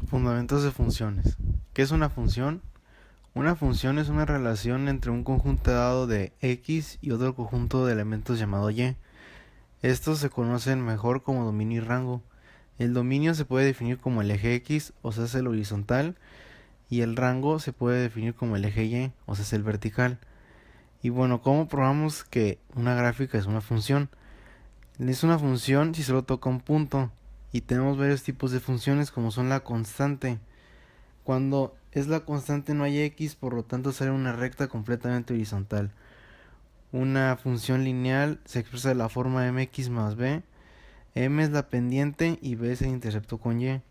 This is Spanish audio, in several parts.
Fundamentos de funciones. ¿Qué es una función? Una función es una relación entre un conjunto dado de X y otro conjunto de elementos llamado Y. Estos se conocen mejor como dominio y rango. El dominio se puede definir como el eje X, o sea, es el horizontal, y el rango se puede definir como el eje Y, o sea, es el vertical. Y bueno, ¿cómo probamos que una gráfica es una función? Es una función si solo toca un punto, y tenemos varios tipos de funciones como son la constante. Cuando es la constante no hay x, por lo tanto sale una recta completamente horizontal. Una función lineal se expresa de la forma mx más b. M es la pendiente y b es el intercepto con y.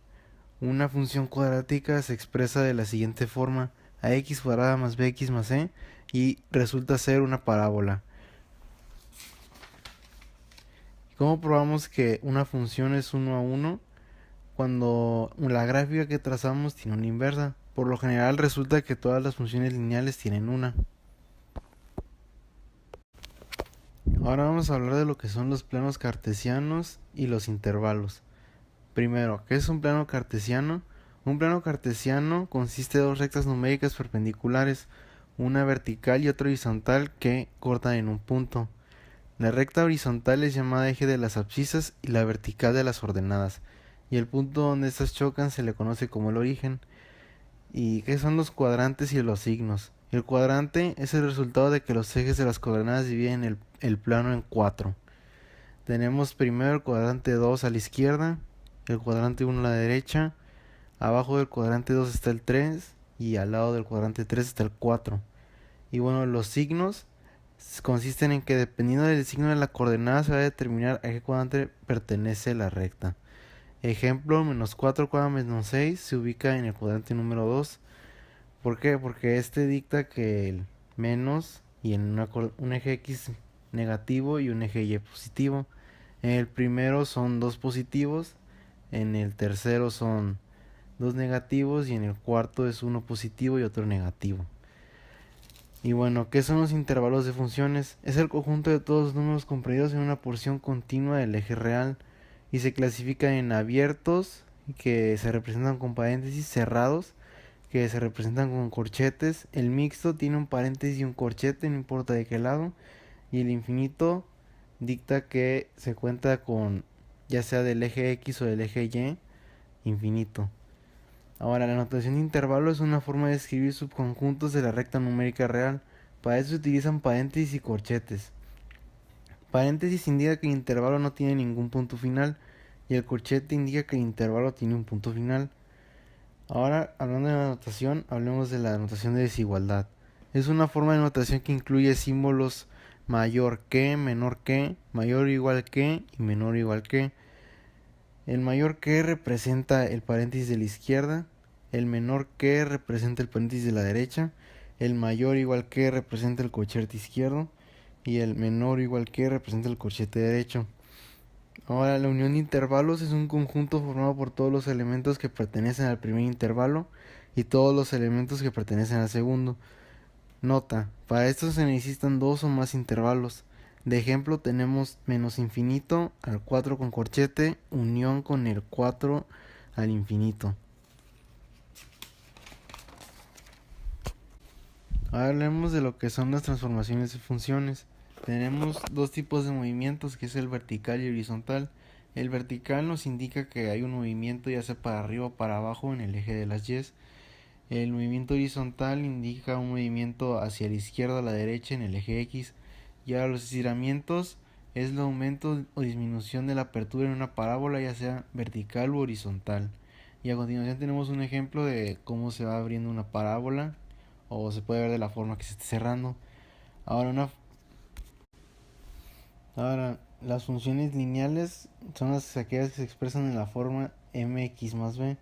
Una función cuadrática se expresa de la siguiente forma: ax cuadrada más bx más c, y resulta ser una parábola. ¿Cómo probamos que una función es 1 a 1? Cuando la gráfica que trazamos tiene una inversa. Por lo general resulta que todas las funciones lineales tienen una. Ahora vamos a hablar de lo que son los planos cartesianos y los intervalos. Primero, ¿qué es un plano cartesiano? Un plano cartesiano consiste de dos rectas numéricas perpendiculares, una vertical y otra horizontal, que cortan en un punto. La recta horizontal es llamada eje de las abscisas y la vertical de las ordenadas, y el punto donde estas chocan se le conoce como el origen. ¿Y qué son los cuadrantes y los signos? El cuadrante es el resultado de que los ejes de las coordenadas dividen el plano en cuatro. Tenemos primero el cuadrante 2 a la izquierda, el cuadrante 1 a la derecha, abajo del cuadrante 2 está el 3 y al lado del cuadrante 3 está el 4. Y bueno, los signos consisten en que dependiendo del signo de la coordenada se va a determinar a qué cuadrante pertenece la recta. Ejemplo, menos 4 cuadrado menos 6 se ubica en el cuadrante número 2. ¿Por qué? Porque este dicta que el menos y en un eje X negativo y un eje Y positivo. En el primero son dos positivos, en el tercero son dos negativos y en el cuarto es uno positivo y otro negativo. Y bueno, ¿qué son los intervalos de funciones? Es el conjunto de todos los números comprendidos en una porción continua del eje real y se clasifica en abiertos, que se representan con paréntesis, cerrados, que se representan con corchetes. El mixto tiene un paréntesis y un corchete, no importa de qué lado. Y el infinito dicta que se cuenta con ya sea del eje X o del eje Y infinito. Ahora, la notación de intervalo es una forma de escribir subconjuntos de la recta numérica real. Para eso se utilizan paréntesis y corchetes. Paréntesis indica que el intervalo no tiene ningún punto final y el corchete indica que el intervalo tiene un punto final. Ahora, hablando de la notación, hablemos de la notación de desigualdad. Es una forma de notación que incluye símbolos mayor que, menor que, mayor o igual que y menor o igual que. El mayor que representa el paréntesis de la izquierda, el menor que representa el paréntesis de la derecha, el mayor igual que representa el corchete izquierdo y el menor igual que representa el corchete derecho. Ahora, la unión de intervalos es un conjunto formado por todos los elementos que pertenecen al primer intervalo y todos los elementos que pertenecen al segundo. Nota: para esto se necesitan dos o más intervalos. De ejemplo tenemos menos infinito al 4 con corchete, unión con el 4 al infinito. Ahora hablemos de lo que son las transformaciones de funciones. Tenemos dos tipos de movimientos, que es el vertical y horizontal. El vertical nos indica que hay un movimiento ya sea para arriba o para abajo en el eje de las Y. El movimiento horizontal indica un movimiento hacia la izquierda o a la derecha en el eje X. Y ahora los estiramientos es el aumento o disminución de la apertura en una parábola, ya sea vertical u horizontal. Y a continuación tenemos un ejemplo de cómo se va abriendo una parábola o se puede ver de la forma que se esté cerrando. Ahora, las funciones lineales son aquellas que se expresan en la forma mx más b.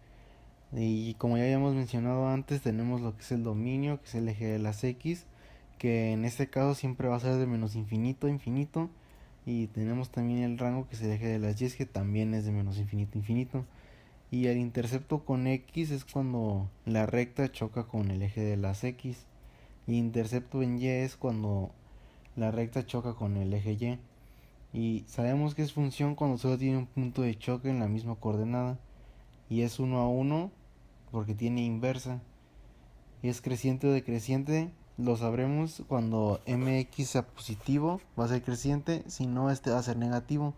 Y como ya habíamos mencionado antes, tenemos lo que es el dominio, que es el eje de las x, que en este caso siempre va a ser de menos infinito a infinito. Y tenemos también el rango, que es el eje de las y, que también es de menos infinito a infinito. Y el intercepto con x es cuando la recta choca con el eje de las x. Y intercepto en y es cuando la recta choca con el eje y. Y sabemos que es función cuando solo tiene un punto de choque en la misma coordenada. Y es 1 a 1 porque tiene inversa. Es creciente o decreciente, lo sabremos cuando mx sea positivo, va a ser creciente, si no este va a ser negativo.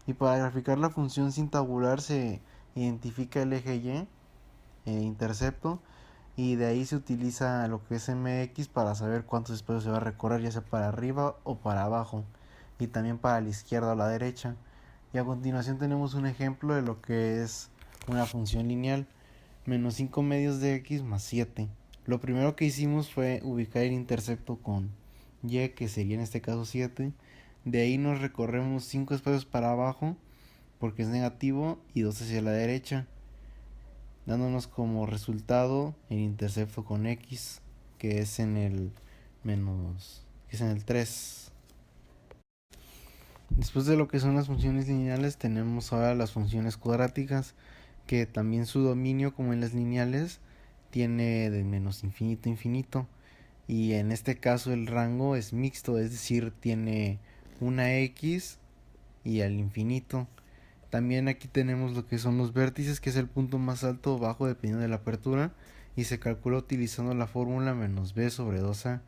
Y para graficar la función sin tabular se identifica el eje y, intercepto, y de ahí se utiliza lo que es mx para saber cuántos espacios se va a recorrer, ya sea para arriba o para abajo, y también para la izquierda o la derecha. Y a continuación tenemos un ejemplo de lo que es una función lineal, menos 5 medios de x más 7. Lo primero que hicimos fue ubicar el intercepto con y, que sería en este caso 7. De ahí nos recorremos 5 espacios para abajo porque es negativo y 2 hacia la derecha, dándonos como resultado el intercepto con x, que es en el que es en el 3. Después de lo que son las funciones lineales, tenemos ahora las funciones cuadráticas, que también su dominio, como en las lineales, tiene de menos infinito a infinito. Y en este caso el rango es mixto, es decir, tiene una x y al infinito. También aquí tenemos lo que son los vértices, que es el punto más alto o bajo dependiendo de la apertura, y se calcula utilizando la fórmula menos b sobre 2a.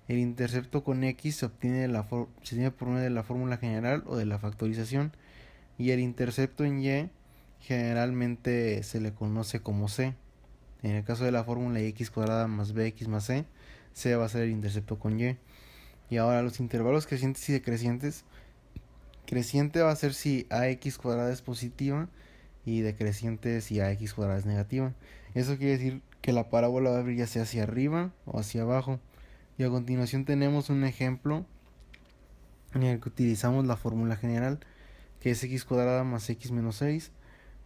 El intercepto con x se obtiene, se tiene por medio de la fórmula general o de la factorización, y el intercepto en y generalmente se le conoce como c. En el caso de la fórmula x cuadrada más bx más c va a ser el intercepto con y. Y ahora los intervalos crecientes y decrecientes. Creciente va a ser si ax cuadrada es positiva y decreciente si ax cuadrada es negativa. Eso quiere decir que la parábola va a abrir ya sea hacia arriba o hacia abajo. Y a continuación tenemos un ejemplo en el que utilizamos la fórmula general, que es x cuadrada más x menos 6.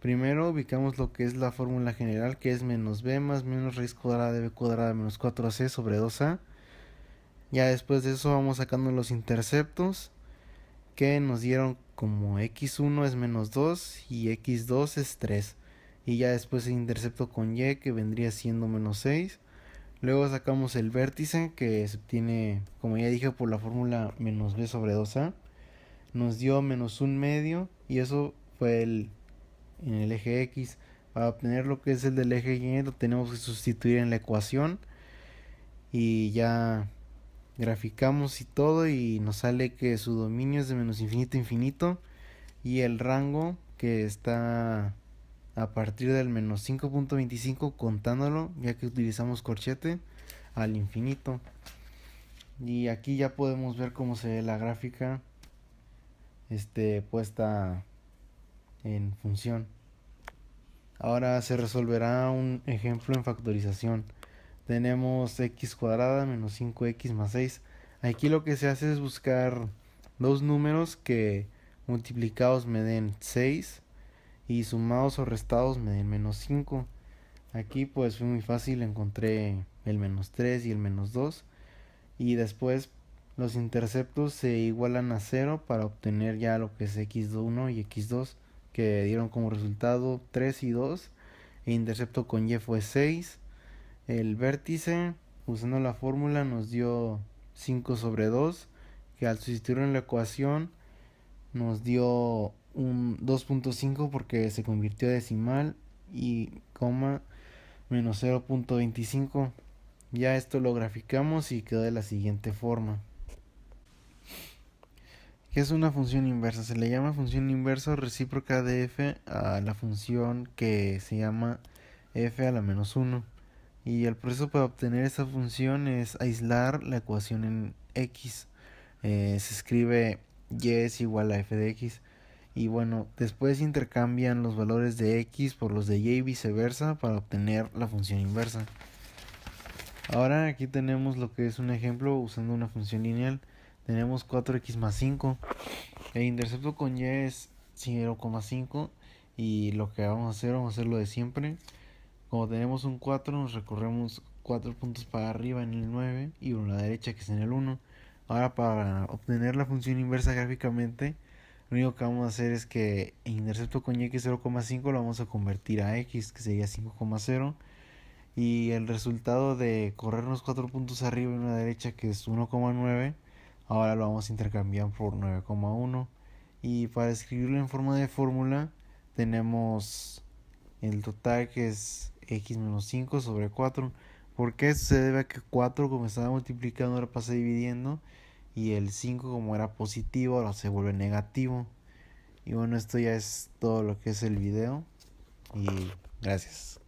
Primero ubicamos lo que es la fórmula general, que es menos b más menos raíz cuadrada de b cuadrada menos 4ac sobre 2a. Ya después de eso vamos sacando los interceptos, que nos dieron como x1 es menos 2 y x2 es 3. Y ya después el intercepto con y, que vendría siendo menos 6. Luego sacamos el vértice, que se obtiene, como ya dije, por la fórmula menos b sobre 2a. Nos dio menos 1 medio, y eso fue en el eje x. Para obtener lo que es el del eje y, lo tenemos que sustituir en la ecuación. Y ya graficamos y todo, y nos sale que su dominio es de menos infinito a infinito, y el rango que está a partir del menos 5.25 contándolo, ya que utilizamos corchete, al infinito. Y aquí ya podemos ver cómo se ve la gráfica puesta en función. Ahora se resolverá un ejemplo en factorización. Tenemos x cuadrada menos 5x más 6. Aquí lo que se hace es buscar dos números que multiplicados me den 6 y sumados o restados me den menos 5. Aquí pues fue muy fácil, encontré el menos 3 y el menos 2, y después los interceptos se igualan a 0 para obtener ya lo que es x1 y x2, que dieron como resultado 3 y 2. El intercepto con y fue 6. El vértice, usando la fórmula, nos dio 5 sobre 2, que al sustituirlo en la ecuación nos dio un 2.5 porque se convirtió a decimal, y coma menos 0.25. Ya esto lo graficamos y quedó de la siguiente forma. ¿Qué es una función inversa? Se le llama función inversa o recíproca de f a la función que se llama f a la menos 1. Y el proceso para obtener esta función es aislar la ecuación en x. Se escribe y es igual a f de x. Y bueno, después intercambian los valores de x por los de y y viceversa para obtener la función inversa. Ahora aquí tenemos lo que es un ejemplo usando una función lineal. Tenemos 4x más 5. El intercepto con y es 0,5. Y lo que vamos a hacer lo de siempre. Como tenemos un 4, nos recorremos 4 puntos para arriba en el 9 y uno a la derecha, que es en el 1. Ahora, para obtener la función inversa gráficamente, lo único que vamos a hacer es que el intercepto con y, que es 0,5, lo vamos a convertir a x, que sería 5,0. Y el resultado de corrernos 4 puntos arriba y una derecha, que es 1,9, ahora lo vamos a intercambiar por 9,1. Y para escribirlo en forma de fórmula, tenemos el total, que es x menos 5 sobre 4. ¿Por qué? Se debe a que 4, como estaba multiplicando, ahora pasa dividiendo, y el 5, como era positivo, ahora se vuelve negativo. Y bueno, esto ya es todo lo que es el video, y gracias.